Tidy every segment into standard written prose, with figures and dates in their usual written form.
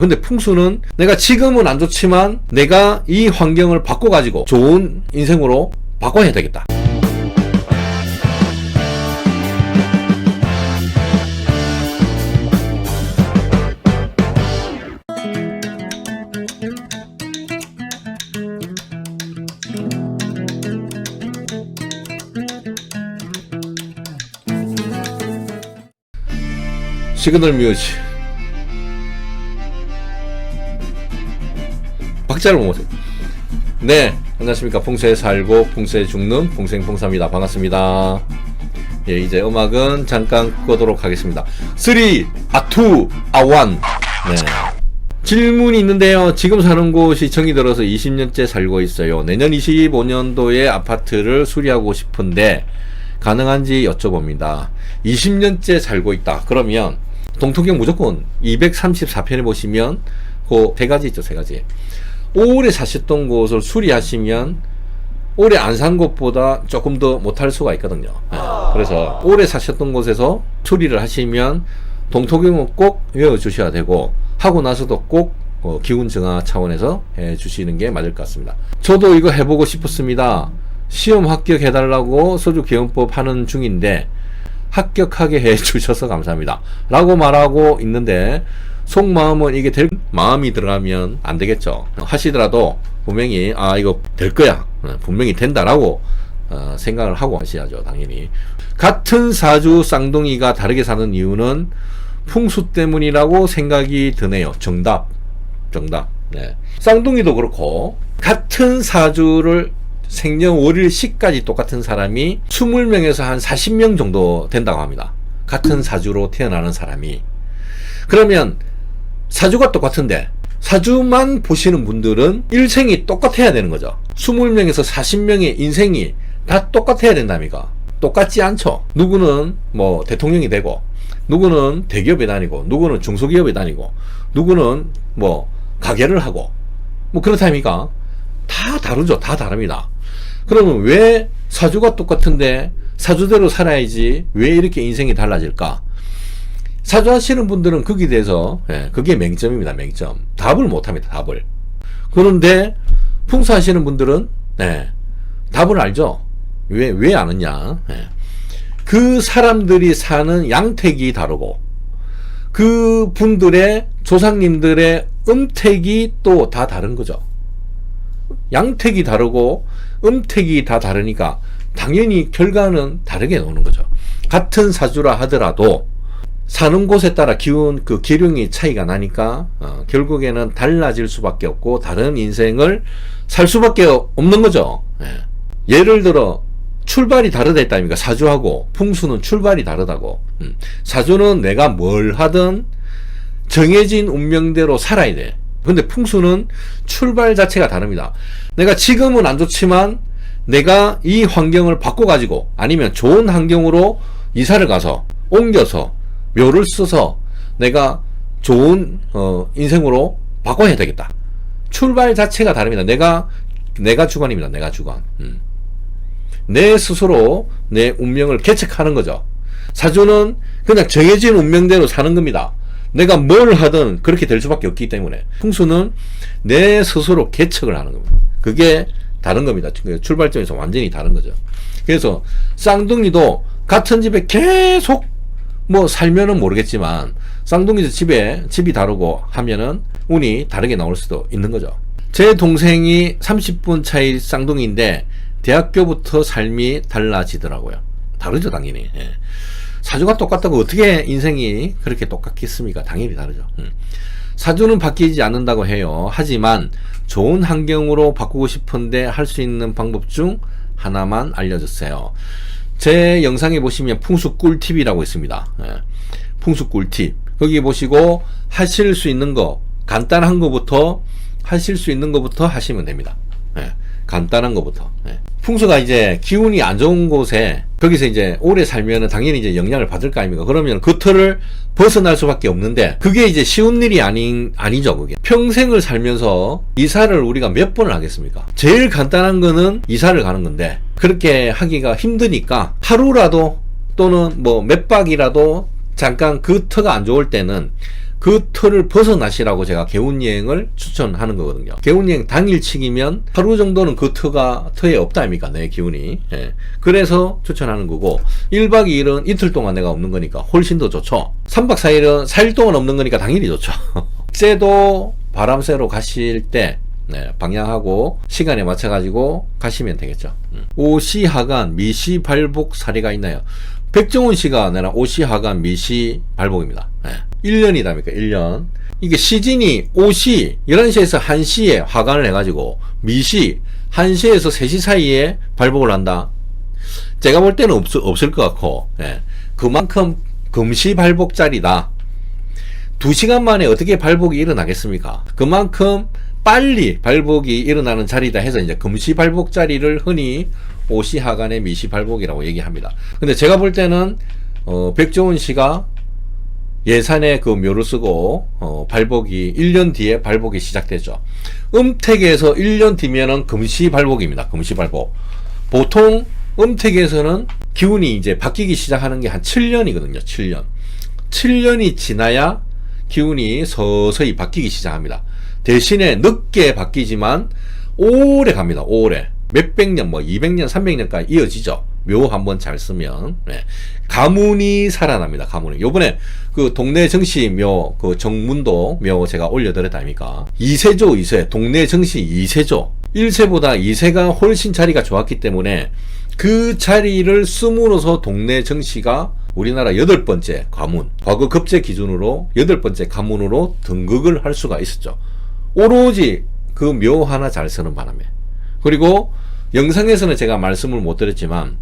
근데 풍수는 내가 지금은 안 좋지만 내가 이 환경을 바꿔가지고 좋은 인생으로 바꿔야 되겠다. 시그널 뮤직 박자를 못 맞춰. 네, 안녕하십니까. 풍수에 살고 풍수에 죽는 풍생풍사입니다. 반갑습니다. 예, 이제 음악은 잠깐 끄도록 하겠습니다. 3, 2, 1. 네. 질문이 있는데요. 지금 사는 곳이 정이 들어서 20년째 살고 있어요. 내년 25년도에 아파트를 수리하고 싶은데 가능한지 여쭤봅니다. 20년째 살고 있다. 그러면 동통경 무조건 234편에 보시면 그 세 가지 있죠. 세 가지. 오래 사셨던 곳을 수리하시면 오래 안 산 곳보다 조금 더 못할 수가 있거든요. 네. 그래서 오래 사셨던 곳에서 수리를 하시면 동통경은 꼭 외워주셔야 되고, 하고 나서도 꼭 기운 정화 차원에서 해주시는 게 맞을 것 같습니다. 저도 이거 해보고 싶었습니다. 시험 합격해달라고 소주개헌법 하는 중인데 합격하게 해주셔서 감사합니다 라고 말하고 있는데, 속마음은 이게 될 마음이 들어가면 안 되겠죠. 하시더라도 분명히 이거 될 거야, 분명히 된다라고 생각을 하고 하셔야죠. 당연히 같은 사주 쌍둥이가 다르게 사는 이유는 풍수 때문이라고 생각이 드네요. 정답. 네. 쌍둥이도 그렇고 같은 사주를 생년월일 시까지 똑같은 사람이 20명에서 한 40명 정도 된다고 합니다. 같은 사주로 태어나는 사람이. 그러면 사주가 똑같은데 사주만 보시는 분들은 일생이 똑같아야 되는 거죠. 20명에서 40명의 인생이 다 똑같아야 된답니까? 똑같지 않죠. 누구는 뭐 대통령이 되고, 누구는 대기업에 다니고, 누구는 중소기업에 다니고, 누구는 뭐 가게를 하고, 뭐 그렇답니까? 다 다르죠. 다 다릅니다. 그러면 왜 사주가 똑같은데 사주대로 살아야지 왜 이렇게 인생이 달라질까? 사주 하시는 분들은 거기에 대해서 그게 맹점입니다. 맹점. 답을 못합니다. 답을. 그런데 풍수 하시는 분들은 답을 알죠. 왜 아느냐? 그 사람들이 사는 양택이 다르고, 그 분들의 조상님들의 음택이 또 다 다른 거죠. 양택이 다르고 음택이 다 다르니까 당연히 결과는 다르게 나오는 거죠. 같은 사주라 하더라도 사는 곳에 따라 기운, 그 기룡이 차이가 나니까 결국에는 달라질 수밖에 없고 다른 인생을 살 수밖에 없는 거죠. 예를 들어 출발이 다르다 했다니까. 사주하고 풍수는 출발이 다르다고. 사주는 내가 뭘 하든 정해진 운명대로 살아야 돼. 근데 풍수는 출발 자체가 다릅니다. 내가 지금은 안 좋지만 내가 이 환경을 바꿔가지고, 아니면 좋은 환경으로 이사를 가서 옮겨서 묘를 써서 내가 좋은 인생으로 바꿔야 되겠다. 출발 자체가 다릅니다. 내가 주관입니다. 내가 주관. 내 스스로 내 운명을 개척하는 거죠. 사주는 그냥 정해진 운명대로 사는 겁니다. 내가 뭘 하든 그렇게 될 수밖에 없기 때문에. 풍수는 내 스스로 개척을 하는 겁니다. 그게 다른 겁니다. 출발점에서 완전히 다른 거죠. 그래서 쌍둥이도 같은 집에 계속 뭐 살면은 모르겠지만, 쌍둥이도 집이 다르고 하면은 운이 다르게 나올 수도 있는 거죠. 제 동생이 30분 차이 쌍둥이인데 대학교부터 삶이 달라지더라고요. 다르죠, 당연히. 사주가 똑같다고 어떻게 인생이 그렇게 똑같겠습니까? 당연히 다르죠. 사주는 바뀌지 않는다고 해요. 하지만 좋은 환경으로 바꾸고 싶은데 할 수 있는 방법 중 하나만 알려주세요. 제 영상에 보시면 풍수 꿀팁이라고 있습니다. 풍수 꿀팁. 거기 보시고 하실 수 있는 거, 간단한 거부터 하실 수 있는 거부터 하시면 됩니다. 간단한 거부터. 풍수가 이제 기운이 안 좋은 곳에 거기서 이제 오래 살면은 당연히 이제 영향을 받을 거 아닙니까? 그러면 그 틀을 벗어날 수밖에 없는데, 그게 이제 쉬운 일이 아니죠, 그게. 평생을 살면서 이사를 우리가 몇 번을 하겠습니까? 제일 간단한 거는 이사를 가는 건데, 그렇게 하기가 힘드니까 하루라도 또는 뭐 몇 박이라도 잠깐 그 터가 안 좋을 때는 그 틀을 벗어나시라고 제가 개운여행을 추천하는 거거든요. 개운여행 당일치기면 하루 정도는 그 터에 없다 아닙니까? 내 기운이. 예. 그래서 추천하는 거고 1박 2일은 이틀 동안 내가 없는 거니까 훨씬 더 좋죠. 3박 4일은 4일 동안 없는 거니까 당연히 좋죠. 쎄도 바람 쐬러 가실 때 네, 방향하고 시간에 맞춰가지고 가시면 되겠죠. 오시 하간 미시 발복 사례가 있나요? 백종원 씨가 내는 오시 하간 미시 발복입니다. 네. 1년이답니까 1년. 이게 시진이 오시 11시에서 1시에 하간을 해가지고 미시 1시에서 3시 사이에 발복을 한다. 제가 볼 때는 없을 것 같고 네. 그만큼 금시 발복짜리다. 2시간 만에 어떻게 발복이 일어나겠습니까? 그만큼 빨리 발복이 일어나는 자리다 해서 이제 금시 발복 자리를 흔히 오시 하간의 미시 발복이라고 얘기합니다. 근데 제가 볼 때는 백종원 씨가 예산에 그 묘를 쓰고 발복이 1년 뒤에 발복이 시작되죠. 음택에서 1년 뒤면은 금시 발복입니다. 금시 발복. 보통 음택에서는 기운이 이제 바뀌기 시작하는 게 한 7년이거든요. 7년. 7년이 지나야 기운이 서서히 바뀌기 시작합니다. 대신에 늦게 바뀌지만 오래 갑니다. 오래. 몇백 년, 뭐 200년, 300년까지 이어지죠. 묘 한번 잘 쓰면. 네. 가문이 살아납니다. 가문이. 요번에 그 동네 정시 묘, 그 정문도 묘 제가 올려드렸다 아닙니까? 2세죠, 2세. 동네 정시 2세죠. 1세보다 2세가 훨씬 자리가 좋았기 때문에 그 자리를 씀으로써 동네 정시가 우리나라 8번째 가문, 과거 급제 기준으로 8번째 가문으로 등극을 할 수가 있었죠. 오로지 그 묘 하나 잘 쓰는 바람에. 그리고 영상에서는 제가 말씀을 못 드렸지만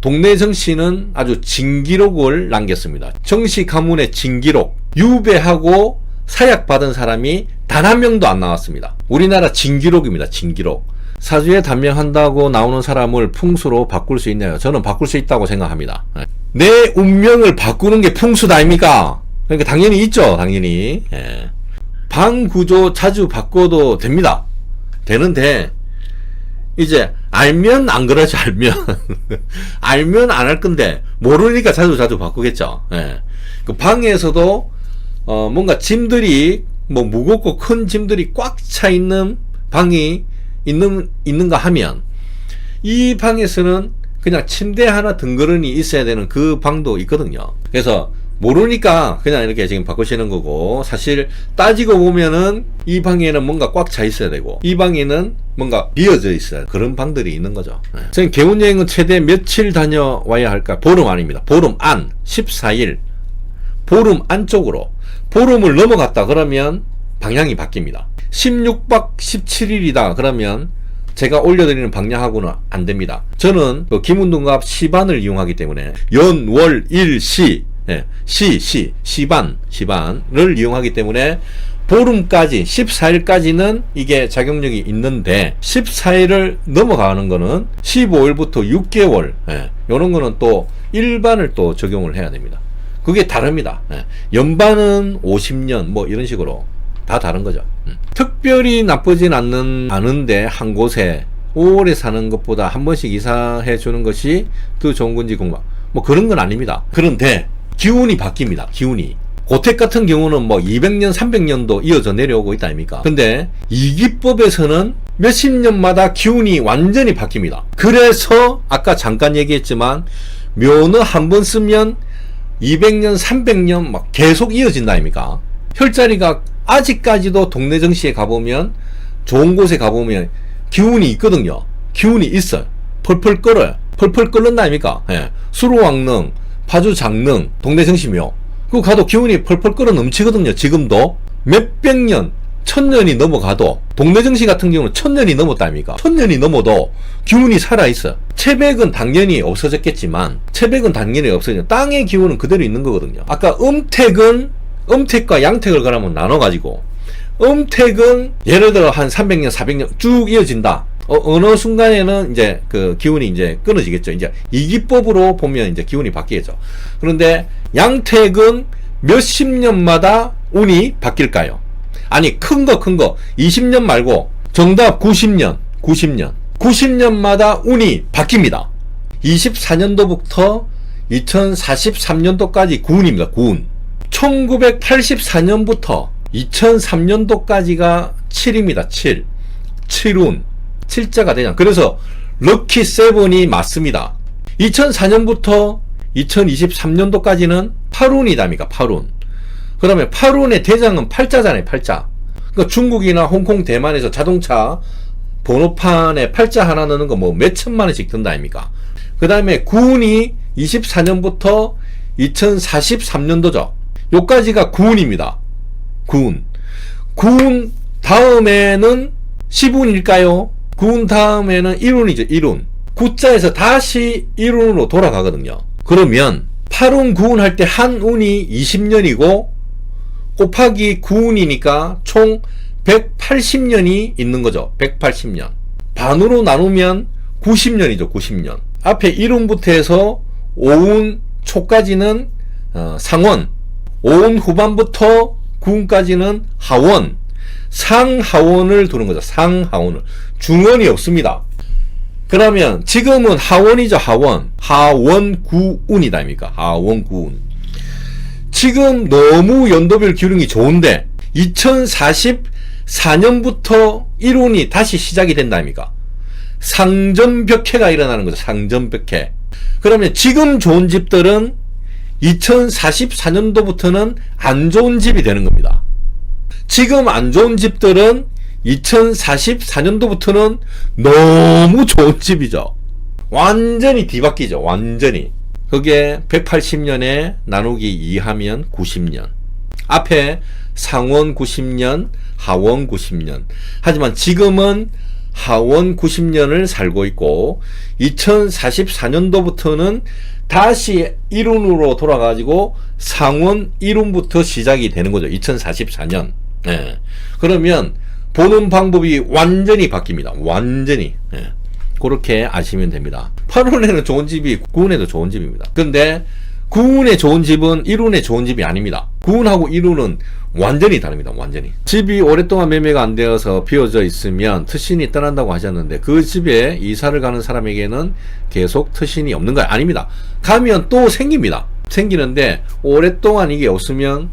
동네 정씨는 아주 진기록을 남겼습니다. 정씨 가문의 진기록, 유배하고 사약받은 사람이 단 한 명도 안 나왔습니다. 우리나라 진기록입니다. 진기록. 사주에 단명한다고 나오는 사람을 풍수로 바꿀 수 있나요? 저는 바꿀 수 있다고 생각합니다. 내 운명을 바꾸는 게 풍수다 아닙니까? 그러니까 당연히 있죠. 당연히. 예. 방 구조 자주 바꿔도 됩니다. 되는데 이제 알면 안 그러지. 알면 알면 안 할 건데 모르니까 자주 바꾸겠죠. 예. 그 방에서도 뭔가 짐들이 뭐 무겁고 큰 짐들이 꽉 차 있는 방이 있는가 하면 이 방에서는 그냥 침대 하나 덩그러니 있어야 되는 그 방도 있거든요. 그래서 모르니까 그냥 이렇게 지금 바꾸시는 거고, 사실 따지고 보면은 이 방에는 뭔가 꽉 차 있어야 되고 이 방에는 뭔가 비어져 있어야 그런 방들이 있는 거죠. 선생님, 개운여행은 최대 며칠 다녀와야 할까? 보름 안입니다. 보름 안 14일. 보름 안쪽으로. 보름을 넘어갔다 그러면 방향이 바뀝니다. 16박 17일이다 그러면 제가 올려드리는 방향하고는 안 됩니다. 저는 그 김운동갑 시반을 이용하기 때문에 연, 월, 일, 시, 시반을 이용하기 때문에 보름까지 14일까지는 이게 작용력이 있는데 14일을 넘어가는 거는 15일부터 6개월 이런 거는 또 일반을 또 적용을 해야 됩니다. 그게 다릅니다. 연반은 50년 뭐 이런 식으로 다 다른 거죠. 특별히 나쁘진 않은데 한 곳에 오래 사는 것보다 한 번씩 이사해 주는 것이 더 좋은 건지 궁금합니다. 뭐 그런 건 아닙니다. 그런데 기운이 바뀝니다. 기운이. 고택 같은 경우는 뭐 200년, 300년도 이어져 내려오고 있다 아닙니까? 근데 이기법에서는 몇십 년마다 기운이 완전히 바뀝니다. 그래서 아까 잠깐 얘기했지만 묘는 한 번 쓰면 200년, 300년 막 계속 이어진다 아닙니까? 혈자리가 아직까지도 동네 정시에 가보면, 좋은 곳에 가보면 기운이 있거든요. 기운이 있어요. 펄펄 끓어요. 펄펄 끓는다 아닙니까? 예. 수로왕릉, 파주장릉, 동네 정시묘. 그거 가도 기운이 펄펄 끓어 넘치거든요. 지금도 몇백 년, 1000년이 넘어가도, 동네 정시 같은 경우는 1000년이 넘었다 아닙니까? 1000년이 넘어도 기운이 살아있어요. 채백은 당연히 없어졌겠지만, 땅의 기운은 그대로 있는 거거든요. 아까 음택과 양택을 그러면 나눠가지고, 음택은 예를 들어 한 300년, 400년 쭉 이어진다. 어느 순간에는 이제 그 기운이 이제 끊어지겠죠. 이제 이기법으로 보면 이제 기운이 바뀌겠죠. 그런데 양택은 몇십 년마다 운이 바뀔까요? 아니, 큰 거 20년 말고 정답 90년마다 운이 바뀝니다. 24년도부터 2043년도까지 구운입니다. 구운. 1984년부터 2003년도까지가 7입니다. 7. 7운. 7자가 되냐. 그래서 럭키 7이 맞습니다. 2004년부터 2023년도까지는 8운이답니까? 8운. 그러면 8운의 대장은 8자잖아요. 8자. 그러니까 중국이나 홍콩, 대만에서 자동차 번호판에 8자 하나 넣는 거 뭐 몇천만 원씩 든다 아닙니까? 그 다음에 9운이 24년부터 2043년도죠. 요까지가 9운입니다. 9운. 9운 다음에는 10운일까요? 9운 다음에는 1운이죠. 1운. 9자에서 다시 1운으로 돌아가거든요. 그러면 8운, 9운 할 때 한 운이 20년이고 곱하기 9운이니까 총 180년이 있는 거죠. 180년. 반으로 나누면 90년이죠. 90년. 앞에 1운부터 해서 5운 초까지는 상원, 5운 후반부터 9운까지는 하원, 상하원을 두는 거죠. 상하원을. 중원이 없습니다. 그러면 지금은 하원이죠. 하원. 하원 9운이다 아닙니까? 하원 9운. 지금 너무 연도별 기울음이 좋은데 2044년부터 1운이 다시 시작이 된다 아닙니까? 상전벽해가 일어나는 거죠. 상전벽해. 그러면 지금 좋은 집들은 2044년도부터는 안 좋은 집이 되는 겁니다. 지금 안 좋은 집들은 2044년도부터는 너무 좋은 집이죠. 완전히 뒤바뀌죠. 완전히. 그게 180년에 나누기 2하면 90년. 앞에 상원 90년, 하원 90년. 하지만 지금은 하원 90년을 살고 있고 2044년도부터는 다시 1운으로 돌아가지고 상원 1운부터 시작이 되는 거죠. 2044년. 예. 그러면 보는 방법이 완전히 바뀝니다. 완전히. 예. 그렇게 아시면 됩니다. 8운에는 좋은 집이 9운에도 좋은 집입니다. 근데 9운에 좋은 집은 1운에 좋은 집이 아닙니다. 9운하고 1운은 완전히 다릅니다. 완전히. 집이 오랫동안 매매가 안 되어서 비어져 있으면 트신이 떠난다고 하셨는데 그 집에 이사를 가는 사람에게는 계속 트신이 없는 거예요. 아닙니다. 가면 또 생깁니다. 생기는데 오랫동안 이게 없으면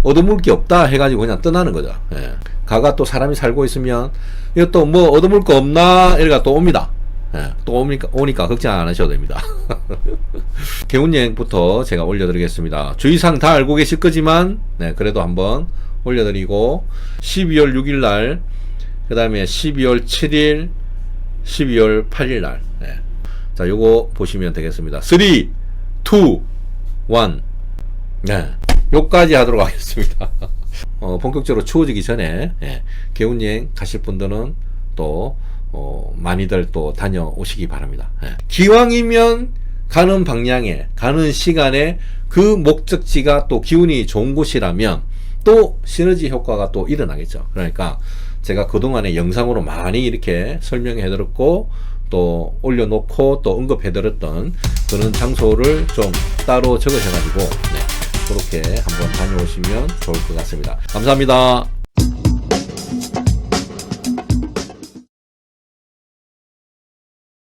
얻어물 게 없다 해가지고 그냥 떠나는 거죠. 예. 가가 또 사람이 살고 있으면 이거 또 뭐 얻어물 거 없나 이래가 또 옵니다. 예, 또 오니까 걱정 안 하셔도 됩니다. 개운여행부터 제가 올려드리겠습니다. 주의사항 다 알고 계실 거지만 네, 그래도 한번 올려드리고 12월 6일 날, 그 다음에 12월 7일, 12월 8일 날. 네. 자, 요거 보시면 되겠습니다. 3, 2, 1. 네. 요까지 하도록 하겠습니다. 본격적으로 추워지기 전에 개운여행 가실 분들은 또 많이들 또 다녀오시기 바랍니다. 기왕이면 가는 방향에, 가는 시간에 그 목적지가 또 기운이 좋은 곳이라면 또 시너지 효과가 또 일어나겠죠. 그러니까 제가 그동안에 영상으로 많이 이렇게 설명해 드렸고 또 올려놓고 또 언급해 드렸던 그런 장소를 좀 따로 적으셔가지고 그렇게 한번 다녀오시면 좋을 것 같습니다. 감사합니다.